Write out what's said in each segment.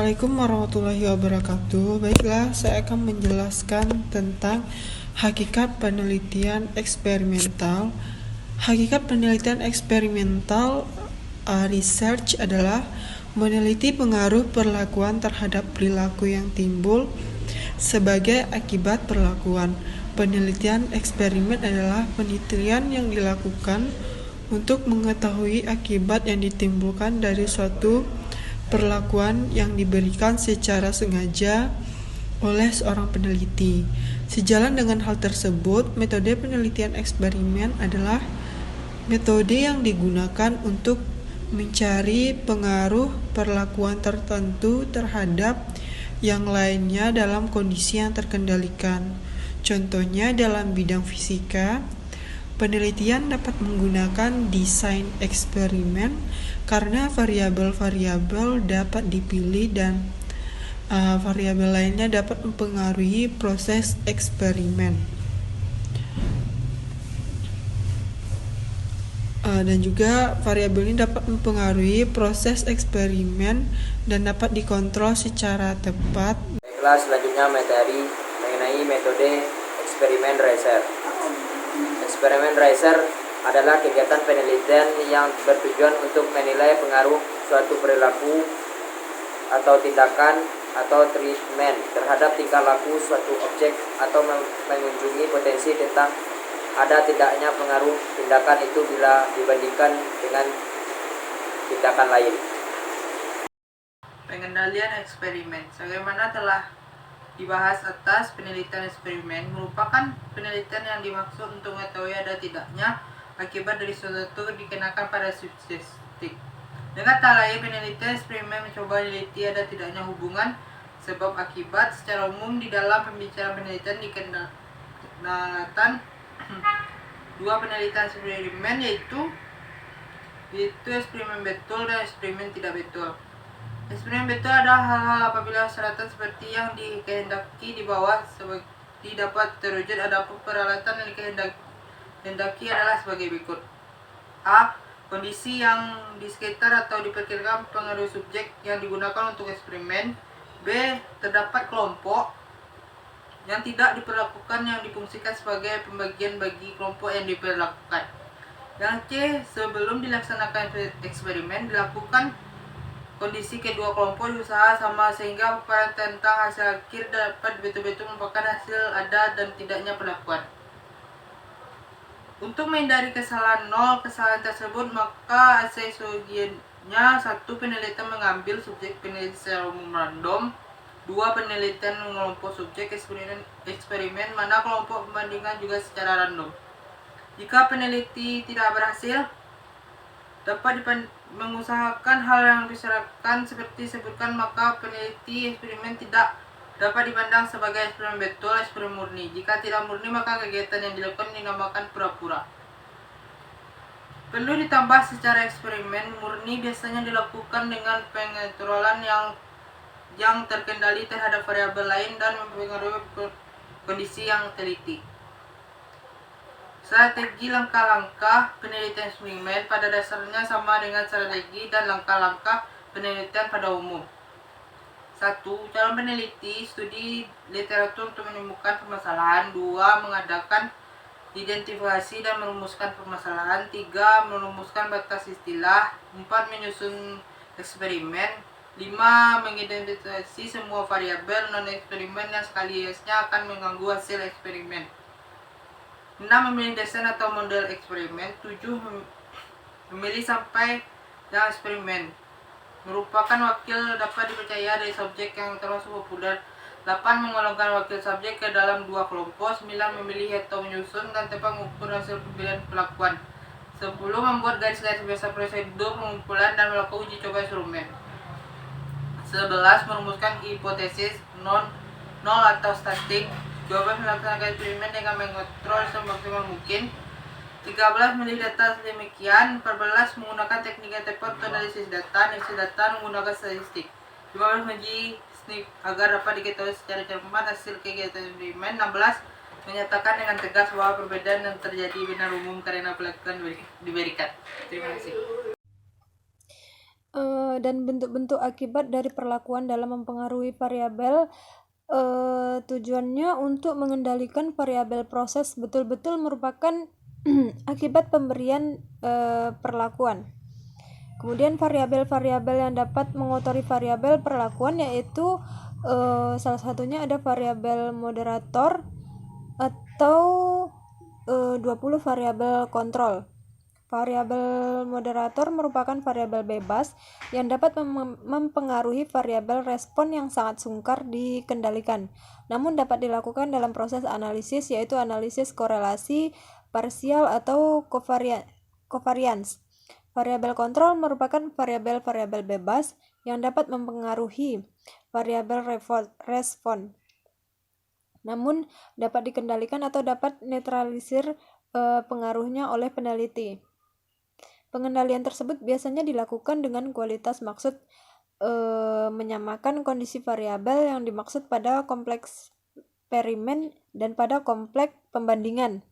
Assalamualaikum warahmatullahi wabarakatuh. Baiklah, saya akan menjelaskan tentang hakikat penelitian eksperimental. Hakikat penelitian eksperimental research adalah meneliti pengaruh perlakuan terhadap perilaku yang timbul sebagai akibat perlakuan. Penelitian eksperimen adalah penelitian yang dilakukan untuk mengetahui akibat yang ditimbulkan dari suatu perlakuan yang diberikan secara sengaja oleh seorang peneliti. Sejalan dengan hal tersebut, metode penelitian eksperimen adalah metode yang digunakan untuk mencari pengaruh perlakuan tertentu terhadap yang lainnya dalam kondisi yang terkendalikan. Contohnya dalam bidang fisika, penelitian dapat menggunakan desain eksperimen karena variabel-variabel dapat dipilih dan variabel lainnya dapat mempengaruhi proses eksperimen. Dan juga variabel ini dapat mempengaruhi proses eksperimen dan dapat dikontrol secara tepat. Baiklah, selanjutnya materi mengenai metode eksperimen Reiser. Eksperimen Reiser adalah kegiatan penelitian yang bertujuan untuk menilai pengaruh suatu perilaku atau tindakan atau treatment terhadap tingkah laku suatu objek atau mengunjungi potensi tentang ada tidaknya pengaruh tindakan itu bila dibandingkan dengan tindakan lain. Pengendalian eksperimen. Sebagaimana telah dibahas atas, penelitian eksperimen merupakan penelitian yang dimaksud untuk mengetahui ada tidaknya akibat dari sesuatu dikenakan pada subjek. Dengan kata lain, penelitian eksperimen mencoba meneliti ada tidaknya hubungan sebab akibat. Secara umum di dalam pembicaraan penelitian dikenakan dua penelitian eksperimen yaitu eksperimen betul dan eksperimen tidak betul. Eksperimen betul adalah hal-hal apabila persyaratan seperti yang dikehendaki di bawah seperti dapat terwujud. Adapun peralatan yang dikehendaki adalah sebagai berikut: A. Kondisi yang di sekitar atau diperkirakan pengaruh subjek yang digunakan untuk eksperimen. B. Terdapat kelompok yang tidak diperlakukan yang difungsikan sebagai pembagian bagi kelompok yang diperlakukan. Yang C. Sebelum dilaksanakan eksperimen dilakukan kondisi kedua kelompok diusaha sama sehingga paparan tentang hasil akhir dapat betul-betul merupakan hasil ada dan tidaknya perlakuan. Untuk menghindari kesalahan tersebut, maka seyogianya 1. Penelitian mengambil subjek penelitian secara umum random. 2. Penelitian mengelompok subjek eksperimen mana kelompok pembandingan juga secara random. Jika peneliti tidak berhasil, dapat mengusahakan hal yang disyaratkan seperti disebutkan, maka peneliti eksperimen tidak dapat dipandang sebagai eksperimen betul, eksperimen murni. Jika tidak murni, maka kegiatan yang dilakukan dinamakan pura-pura. Perlu ditambah secara eksperimen murni biasanya dilakukan dengan pengontrolan yang terkendali terhadap variabel lain dan mempengaruhi kondisi yang teliti. Strategi langkah-langkah penelitian eksperimen pada dasarnya sama dengan strategi dan langkah-langkah penelitian pada umum. 1. Calon peneliti studi literatur untuk menemukan permasalahan. 2. Mengadakan identifikasi dan merumuskan permasalahan. 3. Merumuskan batas istilah. 4. Menyusun eksperimen. 5. Mengidentifikasi semua variabel non-eksperimen yang sekaliannya akan mengganggu hasil eksperimen. 6. Memilih desain atau model eksperimen. 7. Memilih sampai yang eksperimen merupakan wakil dapat dipercaya dari subjek yang termasuk populer. 8. Menggolongkan wakil subjek ke dalam dua kelompok. 9. Memilih atau menyusun dan tepat mengukur hasil pemilihan pelakuan. 10. Membuat garis-garis besar prosedur pengumpulan dan melakukan uji coba instrumen. 11. Merumuskan hipotesis nol atau statik. 12. Melaksanakan eksperimen dengan mengontrol semaksimal mungkin. 13. Memilih data sedemikian. 14. Menggunakan teknik yang tepat untuk analisis data menggunakan statistik. 15. Menguji SNP agar dapat diketahui secara cermat hasil kegiatan eksperimen. 16. Menyatakan dengan tegas bahwa perbedaan yang terjadi benar umum karena pelakuan diberikan. Terima kasih. dan bentuk-bentuk akibat dari perlakuan dalam mempengaruhi variabel. Tujuannya untuk mengendalikan variabel proses betul-betul merupakan akibat pemberian perlakuan. Kemudian variabel-variabel yang dapat mengotori variabel perlakuan yaitu salah satunya ada variabel moderator atau 20 variabel kontrol. Variabel moderator merupakan variabel bebas yang dapat mempengaruhi variabel respon yang sangat sungkar dikendalikan, namun dapat dilakukan dalam proses analisis, yaitu analisis korelasi parsial atau covariance. Variabel kontrol merupakan variabel-variabel bebas yang dapat mempengaruhi variabel respon, namun dapat dikendalikan atau dapat netralisir pengaruhnya oleh peneliti. Pengendalian tersebut biasanya dilakukan dengan kualitas maksud menyamakan kondisi variabel yang dimaksud pada kompleks eksperimen dan pada kompleks pembandingan.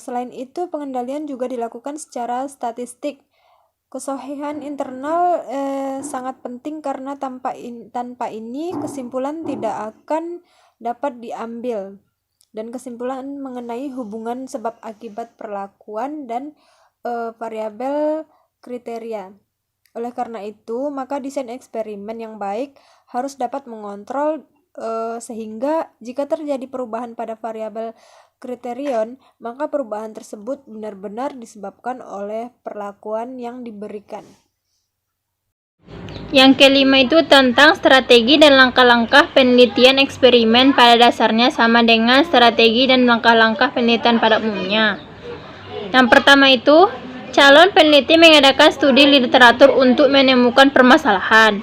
Selain itu, pengendalian juga dilakukan secara statistik. Kesohihan internal sangat penting karena tanpa ini kesimpulan tidak akan dapat diambil, dan kesimpulan mengenai hubungan sebab akibat perlakuan dan variabel kriteria. Oleh karena itu, maka desain eksperimen yang baik harus dapat mengontrol sehingga jika terjadi perubahan pada variabel kriterion, maka perubahan tersebut benar-benar disebabkan oleh perlakuan yang diberikan. Yang kelima itu tentang strategi dan langkah-langkah penelitian eksperimen pada dasarnya sama dengan strategi dan langkah-langkah penelitian pada umumnya. Yang pertama itu, calon peneliti mengadakan studi literatur untuk menemukan permasalahan.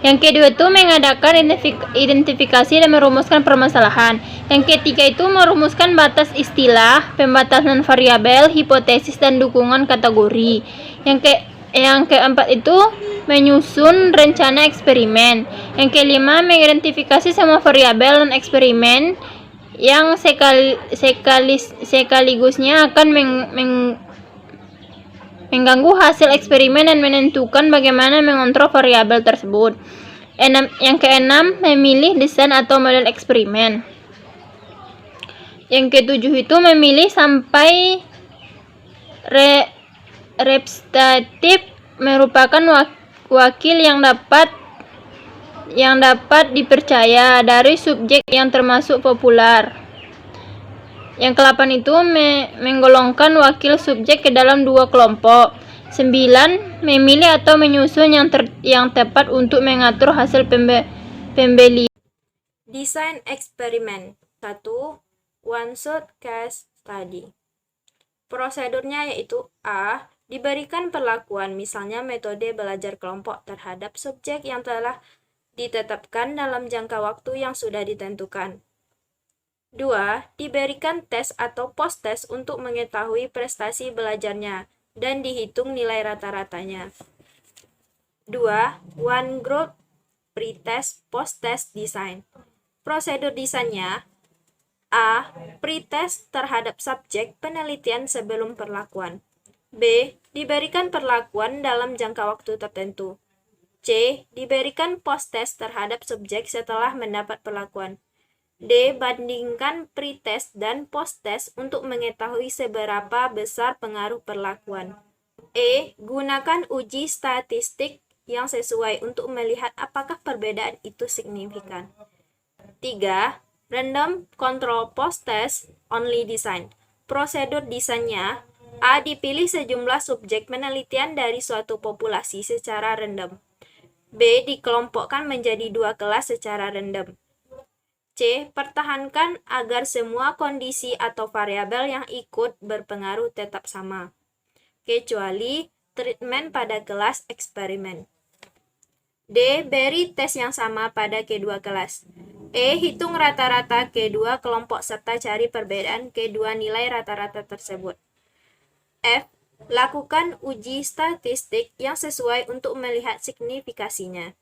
Yang kedua itu mengadakan identifikasi dan merumuskan permasalahan. Yang ketiga itu merumuskan batas istilah, pembatasan variabel, hipotesis, dan dukungan kategori. Yang keempat itu menyusun rencana eksperimen. Yang kelima mengidentifikasi semua variabel dan eksperimen yang sekaligusnya akan mengganggu hasil eksperimen dan menentukan bagaimana mengontrol variabel tersebut. Yang keenam, memilih desain atau model eksperimen. Yang ketujuh itu memilih sampai representatif merupakan wakil yang dapat dipercaya dari subjek yang termasuk populer. Yang ke-8 itu menggolongkan wakil subjek ke dalam 2 kelompok. 9. Memilih atau menyusun yang tepat untuk mengatur hasil pembelian. Desain eksperimen 1. One shot case study. Prosedurnya yaitu A. Diberikan perlakuan, misalnya metode belajar kelompok terhadap subjek yang telah ditetapkan dalam jangka waktu yang sudah ditentukan. 2. Diberikan tes atau post-tes untuk mengetahui prestasi belajarnya dan dihitung nilai rata-ratanya. 2. One group pre-test post-test design. Prosedur desainnya A. Pre-test terhadap subjek penelitian sebelum perlakuan. B. Diberikan perlakuan dalam jangka waktu tertentu. C. Diberikan post-test terhadap subjek setelah mendapat perlakuan. D. Bandingkan pre-test dan post-test untuk mengetahui seberapa besar pengaruh perlakuan. E. Gunakan uji statistik yang sesuai untuk melihat apakah perbedaan itu signifikan. 3. Random control post-test only design. Prosedur desainnya A. Dipilih sejumlah subjek penelitian dari suatu populasi secara random. B. Dikelompokkan menjadi 2 kelas secara random. C. Pertahankan agar semua kondisi atau variabel yang ikut berpengaruh tetap sama, kecuali treatment pada kelas eksperimen. D. Beri tes yang sama pada kedua kelas. E. Hitung rata-rata kedua kelompok serta cari perbedaan kedua nilai rata-rata tersebut. F. Lakukan uji statistik yang sesuai untuk melihat signifikasinya.